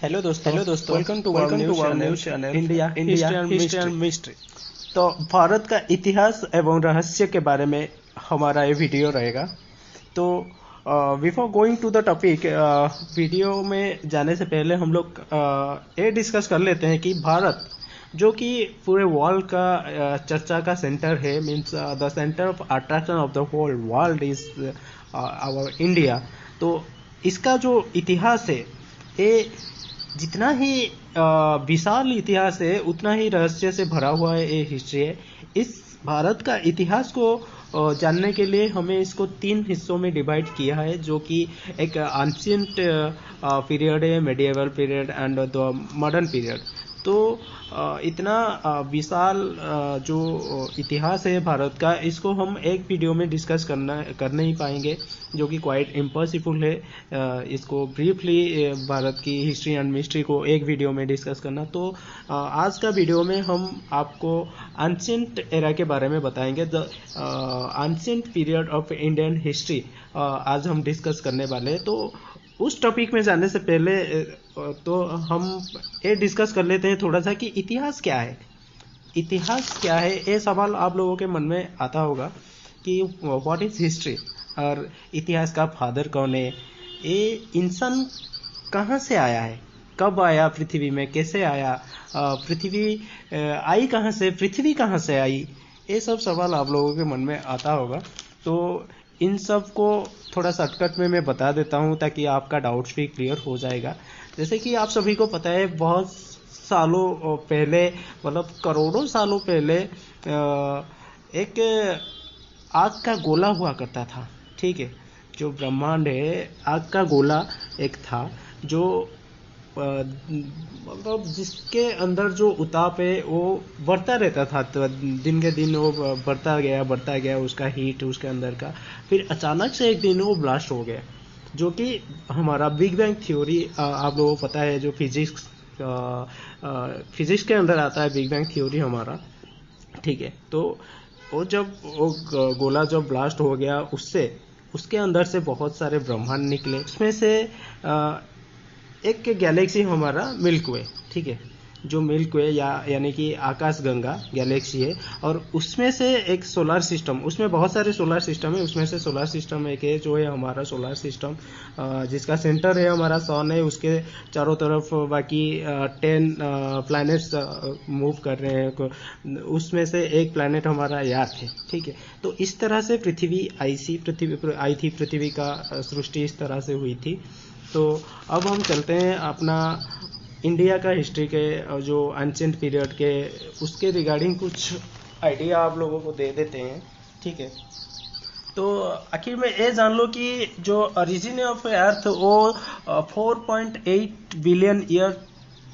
Hello दोस्तों, welcome to our news channel India history and mystery. तो भारत का इतिहास एवं रहस्य के बारे में हमारा ये वीडियो रहेगा। तो before going to the topic, video में जाने से पहले हम लोग ये डिस्कस कर लेते हैं कि भारत जो कि पूरे वर्ल्ड का चर्चा का सेंटर है, means the centre of attraction of the whole world is our India. तो इसका जो इतिहास है ये जितना ही विशाल इतिहास है उतना ही रहस्य से भरा हुआ है, ये हिस्ट्री है। इस भारत का इतिहास को जानने के लिए हमें इसको 3 हिस्सों में डिवाइड किया है, जो कि एक एंशिएंट पीरियड है, medieval period and the modern period. तो इतना विशाल जो इतिहास है भारत का, इसको हम एक वीडियो में डिस्कस कर नहीं पाएंगे, जो कि क्वाइट इम्पॉसिबल है। इसको ब्रीफली भारत की हिस्ट्री एंड मिस्ट्री को एक वीडियो में डिस्कस करना। तो आज का वीडियो में हम आपको एंशिएंट एरा के बारे में बताएंगे, the ancient period of Indian history आज हम डिस्कस करने वाले हैं। तो उस टॉपिक में जाने से पहले तो हम ये डिस्कस कर लेते हैं थोड़ा सा कि इतिहास क्या है। इतिहास क्या है, ये सवाल आप लोगों के मन में आता होगा कि व्हाट इज हिस्ट्री, और इतिहास का फादर कौन है, ये इंसान कहाँ से आया है, कब आया पृथ्वी में, कैसे आया, पृथ्वी आई कहाँ से, पृथ्वी कहाँ से आई, ये सब सवाल आप लोगों के मन में आता होगा। तो इन सब को थोड़ा शॉर्टकट में मैं बता देता हूँ ताकि आपका डाउट्स भी क्लियर हो जाएगा। जैसे कि आप सभी को पता है, बहुत सालों पहले, मतलब करोड़ों सालों पहले एक आग का गोला हुआ करता था। ठीक है, जो ब्रह्मांड है, आग का गोला एक था, जो मतलब जिसके अंदर जो उताप है वो बढ़ता रहता था। तो दिन के दिन वो बढ़ता गया उसका हीट उसके अंदर का। फिर अचानक से एक दिन वो ब्लास्ट हो गया, जो कि हमारा बिग बैंग थ्योरी आप लोगों को पता है, जो फिजिक्स के अंदर आता है बिग बैंग थ्योरी हमारा। ठीक है, तो वो जब वो गोला जब ब्लास्ट हो गया, उसके अंदर से बहुत सारे ब्रह्मांड निकले। उसमें से एक गैलेक्सी हमारा मिल्क वे, ठीक है, जो मिल्क वे यानी कि आकाश गंगा गैलेक्सी है। और उसमें से एक सोलर सिस्टम, उसमें बहुत सारे सोलर सिस्टम है, उसमें से सोलर सिस्टम एक है जो है हमारा सोलर सिस्टम, जिसका सेंटर है हमारा सन है। उसके चारों तरफ बाकी 10 प्लैनेट्स मूव कर रहे हैं, उसमें से एक प्लैनेट हमारा अर्थ है। ठीक है, तो इस तरह से पृथ्वी आई थी, पृथ्वी का सृष्टि इस तरह से हुई थी। तो अब हम चलते हैं अपना इंडिया का हिस्ट्री के जो एंशिएंट पीरियड के, उसके रिगार्डिंग कुछ आइडिया आप लोगों को दे देते हैं। ठीक है, तो आखिर में ये जान लो कि जो ओरिजिन ऑफ अर्थ वो 4.8 बिलियन ईयर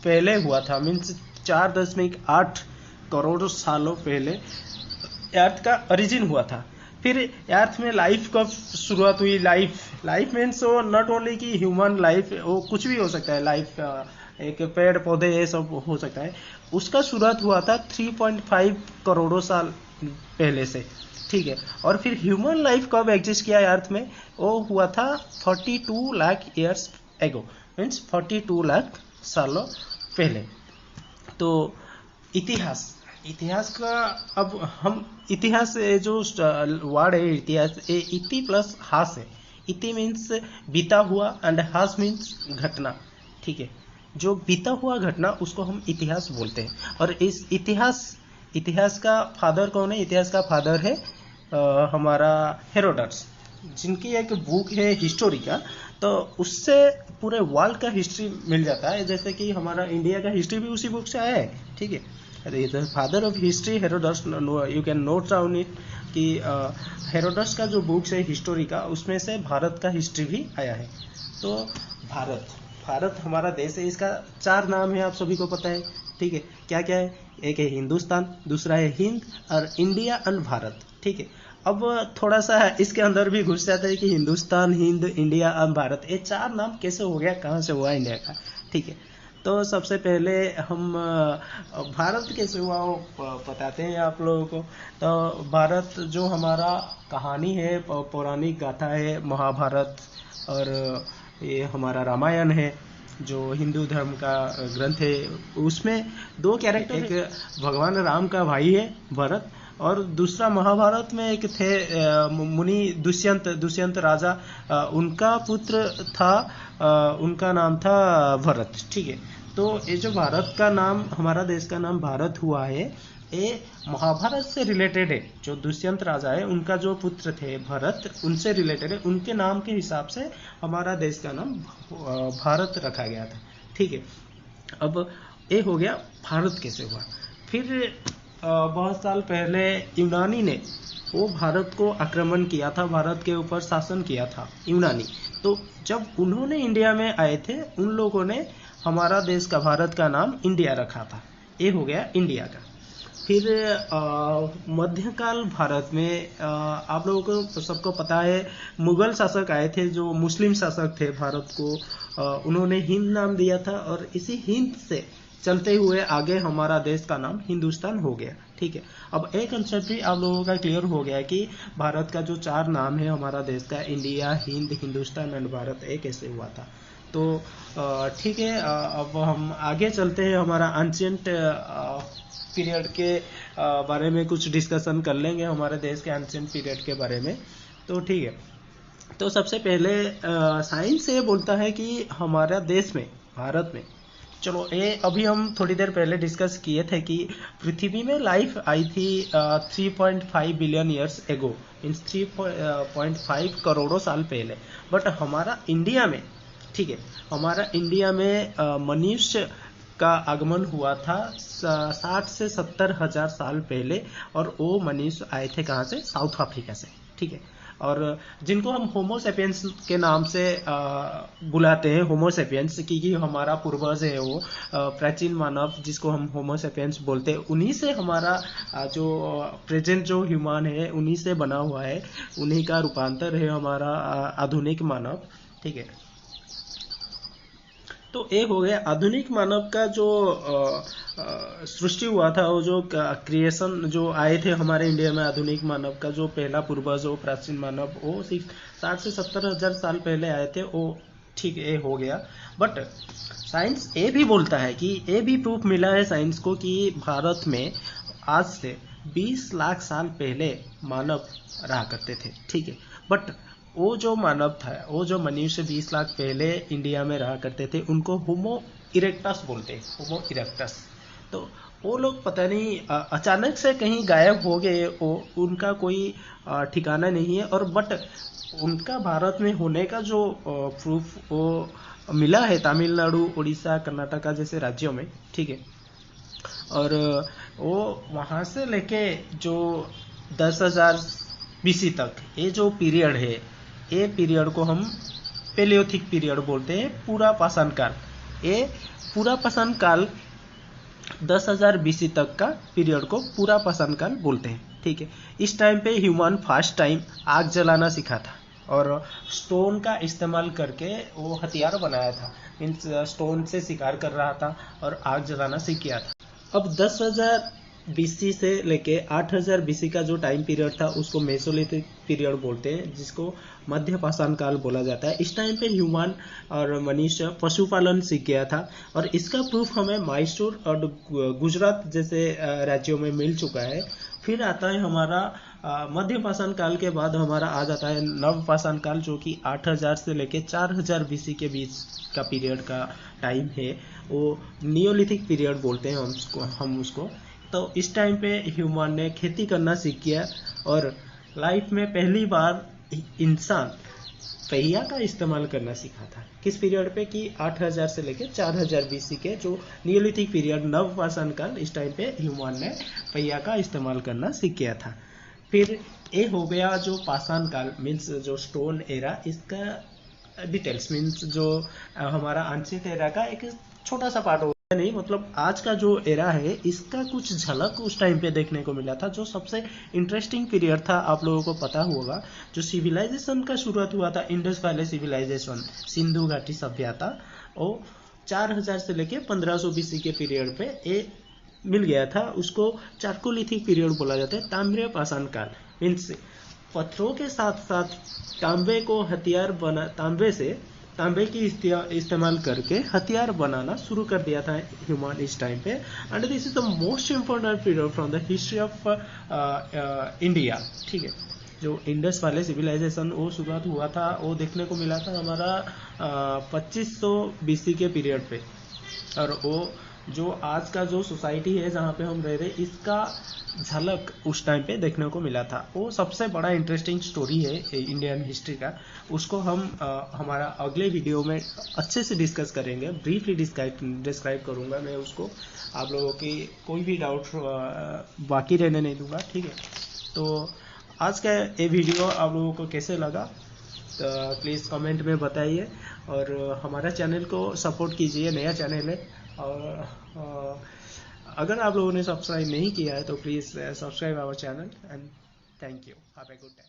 पहले हुआ था, मीन्स 4.8 करोड़ सालों पहले अर्थ का ओरिजिन हुआ था। फिर अर्थ में लाइफ कब शुरुआत हुई, लाइफ मीन्स वो नॉट ओनली कि ह्यूमन लाइफ, वो कुछ भी हो सकता है, लाइफ एक पेड़ पौधे ये सब हो सकता है। उसका शुरुआत हुआ था 3.5 करोड़ों साल पहले से। ठीक है, और फिर ह्यूमन लाइफ कब एग्जिस्ट किया अर्थ में, वो हुआ था 42 lakh years ago, means 42 lakh सालों पहले। तो इतिहास का अब हम इतिहास जो वर्ड है इतिहास, ये इति प्लस हास है। इति मीन्स बीता हुआ एंड हास मीन्स घटना। ठीक है, जो बीता हुआ घटना उसको हम इतिहास बोलते हैं। और इस इतिहास का फादर कौन है, इतिहास का फादर है हमारा हेरोडोटस, जिनकी एक बुक है हिस्टोरी का। तो उससे पूरे वर्ल्ड का हिस्ट्री मिल जाता है, जैसे कि हमारा इंडिया का हिस्ट्री भी उसी बुक से आया है। ठीक है, father of history Herodotus, you can note down it कि हेरोडोटस का जो बुक्स है हिस्टोरी का, उसमें से भारत का हिस्ट्री भी आया है। तो भारत हमारा देश है, इसका 4 नाम है, आप सभी को पता है। ठीक है, क्या क्या है, एक है हिंदुस्तान, दूसरा है हिंद, और इंडिया एंड भारत। ठीक है, अब थोड़ा सा इसके अंदर भी घुस जाता है कि हिंदुस्तान, हिंद, इंडिया और भारत, ये 4 नाम कैसे हो गया, कहाँ से हुआ इंडिया का। ठीक है, तो सबसे पहले हम भारत कैसे हुआ वो बताते हैं आप लोगों को। तो भारत जो हमारा कहानी है, पौराणिक गाथा है, महाभारत और ये हमारा रामायण है। जो हिंदू धर्म का ग्रंथ है, उसमें 2 कैरेक्टर, एक भगवान राम का भाई है भरत, और दूसरा महाभारत में एक थे मुनि दुष्यंत राजा, उनका पुत्र था, उनका नाम था भरत। ठीक है, तो ये जो भारत का नाम, हमारा देश का नाम भारत हुआ है, ये महाभारत से रिलेटेड है। जो दुष्यंत राजा है, उनका जो पुत्र थे भरत, उनसे रिलेटेड है। उनके नाम के हिसाब से हमारा देश का नाम भारत रखा गया था। ठीक है, अब ये हो गया भारत कैसे हुआ। फिर बहुत साल पहले यूनानी ने वो भारत को आक्रमण किया था, भारत के ऊपर शासन किया था यूनानी। तो जब उन्होंने इंडिया में आए थे, उन लोगों ने हमारा देश का, भारत का नाम इंडिया रखा था। ये हो गया इंडिया का। फिर मध्यकाल भारत में आप लोगों को सबको पता है, मुगल शासक आए थे, जो मुस्लिम शासक थे भारत को, उन्होंने हिंद नाम दिया था, और इसी हिंद से चलते हुए आगे हमारा देश का नाम हिंदुस्तान हो गया। ठीक है, अब एक कंसेप्ट भी आप लोगों का क्लियर हो गया है कि भारत का जो 4 नाम है हमारा देश का, इंडिया, हिंद, हिंदुस्तान एंड भारत, ये कैसे हुआ था। तो ठीक है, अब हम आगे चलते हैं, हमारा एंशिएंट पीरियड के बारे में कुछ डिस्कशन कर लेंगे, हमारे देश के एंशिएंट पीरियड के बारे में। तो ठीक है, तो सबसे पहले साइंस ये बोलता है कि हमारा देश में, भारत में, चलो ये अभी हम थोड़ी देर पहले डिस्कस किए थे कि पृथ्वी में लाइफ आई थी 3.5 बिलियन ईयर्स एगो, मीन्स 3.5 करोड़ों साल पहले। बट हमारा इंडिया में, ठीक है, हमारा इंडिया में मनुष्य का आगमन हुआ था 60 से 70 हजार साल पहले, और वो मनुष्य आए थे कहाँ से, साउथ अफ्रीका से। ठीक है, और जिनको हम होमो सेपियंस के नाम से बुलाते हैं, होमो सेपियंस, क्योंकि हमारा पूर्वज है वो प्राचीन मानव, जिसको हम होमो सेपियंस बोलते हैं, उन्हीं से हमारा जो प्रेजेंट जो ह्यूमन है, उन्हीं से बना हुआ है, उन्हीं का रूपांतर है हमारा आधुनिक मानव। ठीक है, तो एक हो गया आधुनिक मानव का जो सृष्टि हुआ था, वो जो क्रिएशन जो आए थे हमारे इंडिया में, आधुनिक मानव का जो पहला पूर्वज, वो प्राचीन मानव, वो सिर्फ 60 से 70 हजार साल पहले आए थे। वो ठीक है, हो गया। बट साइंस ये भी बोलता है कि ये भी प्रूफ मिला है साइंस को कि भारत में आज से 20 लाख साल पहले मानव रहा करते थे। ठीक है, बट वो जो मानव था, वो जो मनुष्य 20 लाख पहले इंडिया में रहा करते थे, उनको होमो इरेक्टस बोलते हैं, होमो इरेक्टस। तो वो लोग पता नहीं अचानक से कहीं गायब हो गए, उनका कोई ठिकाना नहीं है। और बट उनका भारत में होने का जो प्रूफ वो मिला है तमिलनाडु, उड़ीसा, कर्नाटका जैसे राज्यों में। ठीक है, और वो वहाँ से लेके जो 10,000 BC तक, ये जो पीरियड है, ये पीरियड को हम पेलियोथिक पीरियड बोलते हैं, पूरा पाषाण काल। ये पूरा पाषाण काल 10,000 BC तक का पीरियड को पूरा पाषाण काल बोलते हैं। ठीक है, इस टाइम पे ह्यूमन फर्स्ट टाइम आग जलाना सीखा था, और स्टोन का इस्तेमाल करके वो हथियार बनाया था, मीन्स स्टोन से शिकार कर रहा था और आग जलाना सीख गया था। अब 10,000 BC से लेके 8,000 BC का जो टाइम पीरियड था, उसको मेसोलिथिक पीरियड बोलते हैं, जिसको मध्य पाषाण काल बोला जाता है। इस टाइम पे ह्यूमन और मनुष्य पशुपालन सीख गया था, और इसका प्रूफ हमें मैसूर और गुजरात जैसे राज्यों में मिल चुका है। फिर आता है हमारा मध्य पाषाण काल के बाद हमारा आ जाता है नव पाषाण काल, जो कि 8,000 से लेके 4,000 BC के बीच का पीरियड का टाइम है। वो नियोलिथिक पीरियड बोलते हैं हम उसको। तो इस टाइम पे ह्यूमन ने खेती करना सीख गया, और लाइफ में पहली बार इंसान पहिया का इस्तेमाल करना सीखा था। किस पीरियड पे कि 8,000 से लेके 4,000 BC के जो नियोलिथिक पीरियड, नव पाषाण काल, इस टाइम पे ह्यूमन ने पहिया का इस्तेमाल करना सीख गया था। फिर ये हो गया जो पाषाण काल, मीन्स जो स्टोन एरा, इसका डिटेल्स मीन्स जो हमारा एंशिएंट एरा का एक छोटा सा पार्ट नहीं, मतलब आज का जो एरा है, इसका कुछ झलक उस टाइम पे देखने को मिला था। जो सबसे इंटरेस्टिंग पीरियड था, आप लोगों को पता होगा, जो सिविलाइजेशन का शुरुआत हुआ था, इंडस वैली सिविलाइजेशन, सिंधु घाटी सभ्यता, वो 4,000 से लेके 1500 BC के पीरियड पे ये मिल गया था। उसको चारकोलिथिक पीरियड बोला जाता है। ताम्र पाषाण काल मीन्स पत्थरों के साथ साथ तांबे को हथियार बना, तांबे से तांबे की इस्तेमाल करके हथियार बनाना शुरू कर दिया था ह्यूमन इस टाइम पे। And this is the most important period from the history of India. ठीक है, जो इंडस वाले सिविलाइजेशन वो शुरुआत हुआ था, वो देखने को मिला था हमारा 2500 BC के पीरियड पे। और वो जो आज का जो सोसाइटी है जहाँ पे हम रह रहे, इसका झलक उस टाइम पे देखने को मिला था। वो सबसे बड़ा इंटरेस्टिंग स्टोरी है इंडियन हिस्ट्री का। उसको हम हमारा अगले वीडियो में अच्छे से डिस्कस करेंगे, ब्रीफली डिस्क्राइब करूंगा मैं उसको। आप लोगों की कोई भी डाउट बाकी रहने नहीं दूंगा। ठीक है, तो आज का ये वीडियो आप लोगों को कैसे लगा तो प्लीज़ कमेंट में बताइए, और हमारा चैनल को सपोर्ट कीजिए, नया चैनल है। और अगर आप लोगों ने सब्सक्राइब नहीं किया है तो please subscribe our channel. And thank you, have a good day.